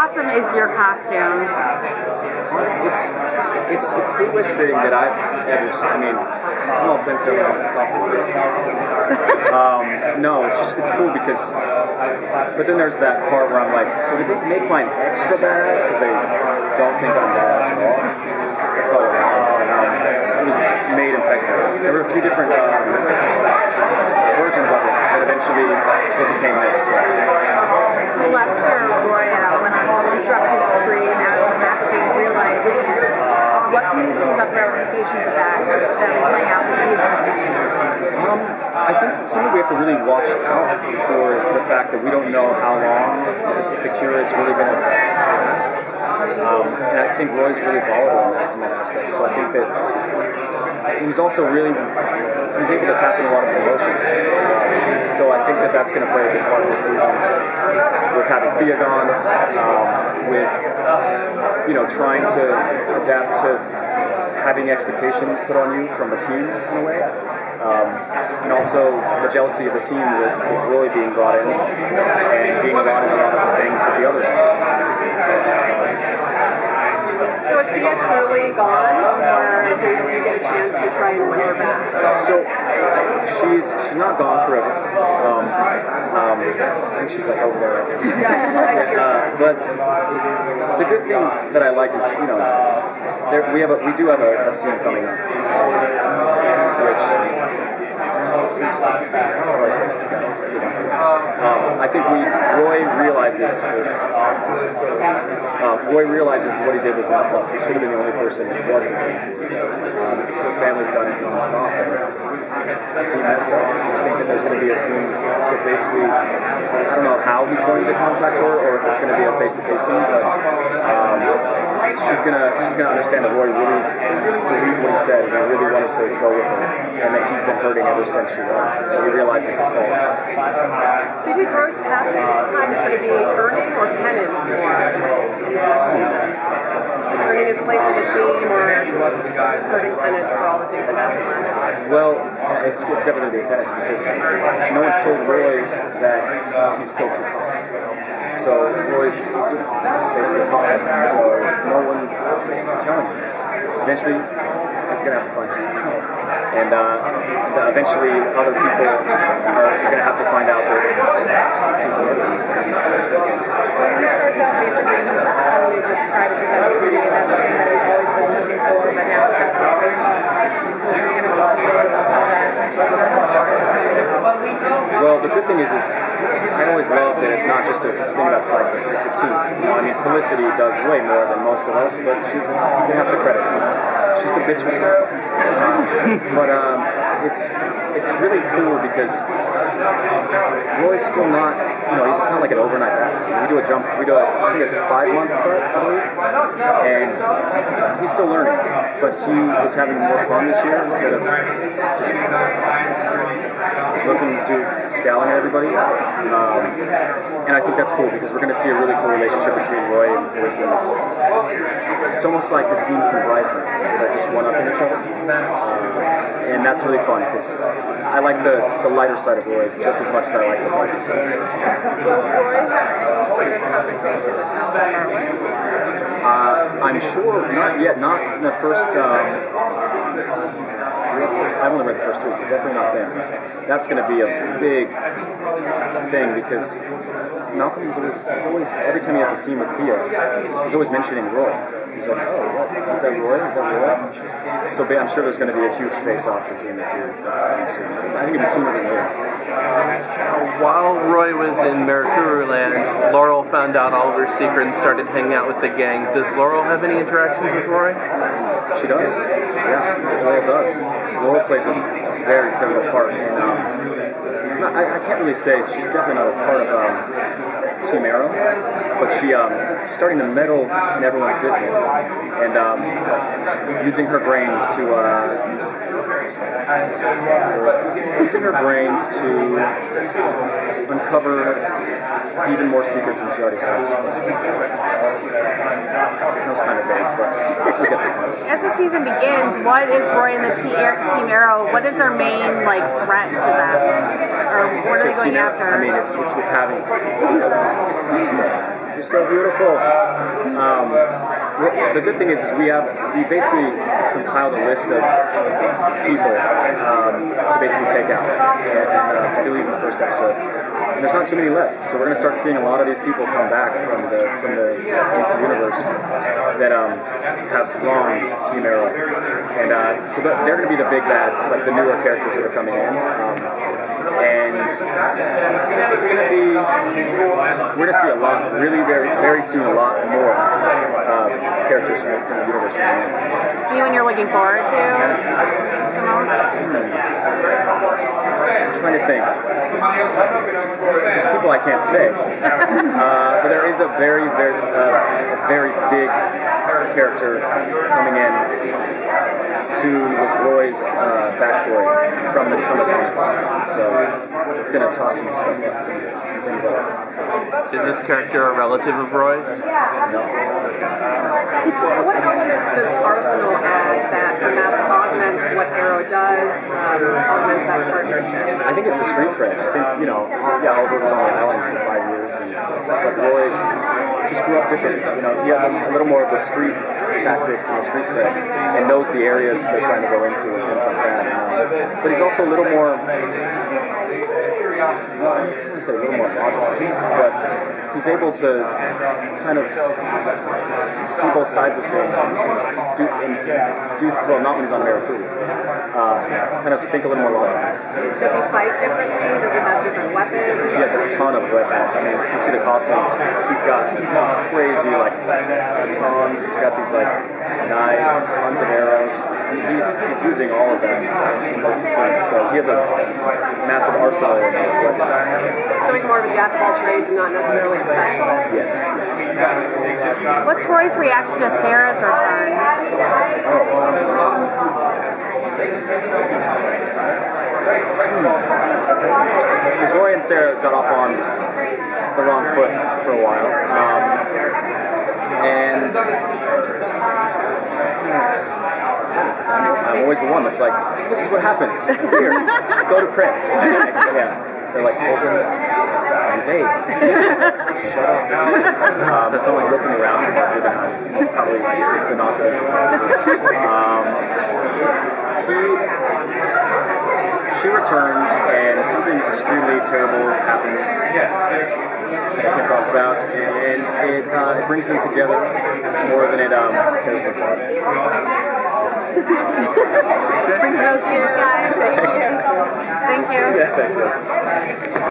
awesome is your costume? It's the coolest thing that I've ever seen. I mean, no offense to everyone else's costume. No, it's cool because, but then there's that part where I'm like, so did they make mine extra badass because they don't think I'm badass at all? That's probably what happened. It was made impeccable. There were a few different versions of it, but eventually it became this. Well, after Roy went on the destructive spree, after you realized, what can you think about the ramifications of that playing out the season? I think that something we have to really watch out for is the fact that we don't know how long, if the cure is really going to last. And I think Roy's really volatile in that aspect. So I think that he's also he's able to tap into a lot of his emotions. So I think that that's going to play a big part of this season with having Thea gone, with trying to adapt to having expectations put on you from the team in a way. And also the jealousy of the team with Roy being brought in and being brought in a lot of the things that the others do. So is Thea truly gone, or do you get a chance to try and win her back? So she's not gone forever. I think she's like over there. But the good thing that I like is we do have a scene coming up, which. I think Roy realizes what he did was messed up. He should have been the only person who wasn't going to. The family's done it, he can stop it. He messed up. I think that there's going to be a scene to basically, I don't know how he's going to contact her or if it's going to be a face-to-face scene, but she's gonna understand that Roy really believed what he said and really wanted to go with her, and that he's been hurting ever since she left. And he realizes his faults. So you think Roy's path this time is going to be earning or penance more this next season? Earning his place in the team or serving penance for all the things that happened last time? Well, it's definitely a penance because no one's told Roy that he's killed 2 cops. So Roy's basically a cop, so no one is telling him. Eventually, he's going to have to find out. And eventually, other people are going to have to find out that he's a murderer. He starts out basically having to just try to protect the city, and that's something that he's always been pushing for, but now that's so he's going to talk about that. Well, the good thing is I always love that it's not just a thing about cyclists, it's a team. I mean, Felicity does way more than most of us, but you can have the credit. She's the bitch with her. But it's really cool because Roy's still not, it's not like an overnight practice. We do I think it's a 5-month cut, and he's still learning. But he was having more fun this year instead of just scowling at everybody. And I think that's cool because we're going to see a really cool relationship between Roy and Felicity. It's almost like the scene from Bridesmaids where they just one-up in each other. And that's really fun because I like the lighter side of Roy just as much as I like the lighter side. Will Roy have any sort of confrontation with Colton? I'm sure not yet. Not in the first. I've only read the first 3, so definitely not them. That's going to be a big thing because Malcolm is always every time he has a scene with Thea, he's always mentioning Roy. He's like, oh, what? Is that Roy? Is that Roy? So I'm sure there's going to be a huge face-off between the two soon. I think it'll be sooner than later. While Roy was in Mirakuru Land, Laurel found out all of her secrets and started hanging out with the gang. Does Laurel have any interactions with Roy? She does. Yeah, Laurel does. Laurel plays a very pivotal part. And I can't really say she's definitely not a part of Team Arrow, but she's starting to meddle in everyone's business and using her brains to uncover even more secrets than she already has. That was kind of vague, but we get the point. As the season begins, what is Roy and the Team Arrow? What is their main threat to them, or what are they going after? I mean, it's with having. You're so beautiful. The good thing is we basically compiled a list of people to basically take out. And I believe in the first episode. And there's not too many left, so we're going to start seeing a lot of these people come back from the DC universe that have wronged Team Arrow. And so they're going to be the big bads, like the newer characters that are coming in. And it's going to be, we're going to see a lot, really very soon, a lot more characters from the universe coming in. Anyone you're looking forward to the most? I'm trying to think. There's people I can't say. But there is a very big character coming in soon with Roy's backstory from the comics. So it's going to toss some stuff up, some things up. So. Is this character a relative of Roy's? No. So what elements does Arsenal add that perhaps augments what Arrow does, augments that partnership? I think it's the street cred. I think, Oliver was on the island for 5 years, but Roy just grew up different. He has a little more of the street tactics and the street cred and knows the areas that they're trying to go into and things like that. But he's also a little more, I wouldn't say a little more logical, but he's able to kind of see both sides of things and do well, not when he's on American, kind of think a little more logically. Does he fight differently? Does he have different weapons? He has a ton of weapons. I mean, you see the costume. He's got these crazy, like, batons. He's got these, like, knives, tons of arrows. He's using all of that in this scene. So he has a massive arsenal of weapons. So he's more of a jack of all trades and not necessarily a specialist. Yes. What's Roy's reaction to Sarah's return? That's interesting. Because Roy and Sarah got off on the wrong foot for a while. And I'm always the one that's like, this is what happens. Here, go to print. Yeah. They're like, Colton, hey, shut up. There's someone looking around from Mark Rubenheim. He's probably like binoculars. She returns, and something extremely terrible happens that I can talk about, and it brings them together more than it tears them apart. Bring those guys. Thanks, guys. Thank you. Yeah, thanks, guys.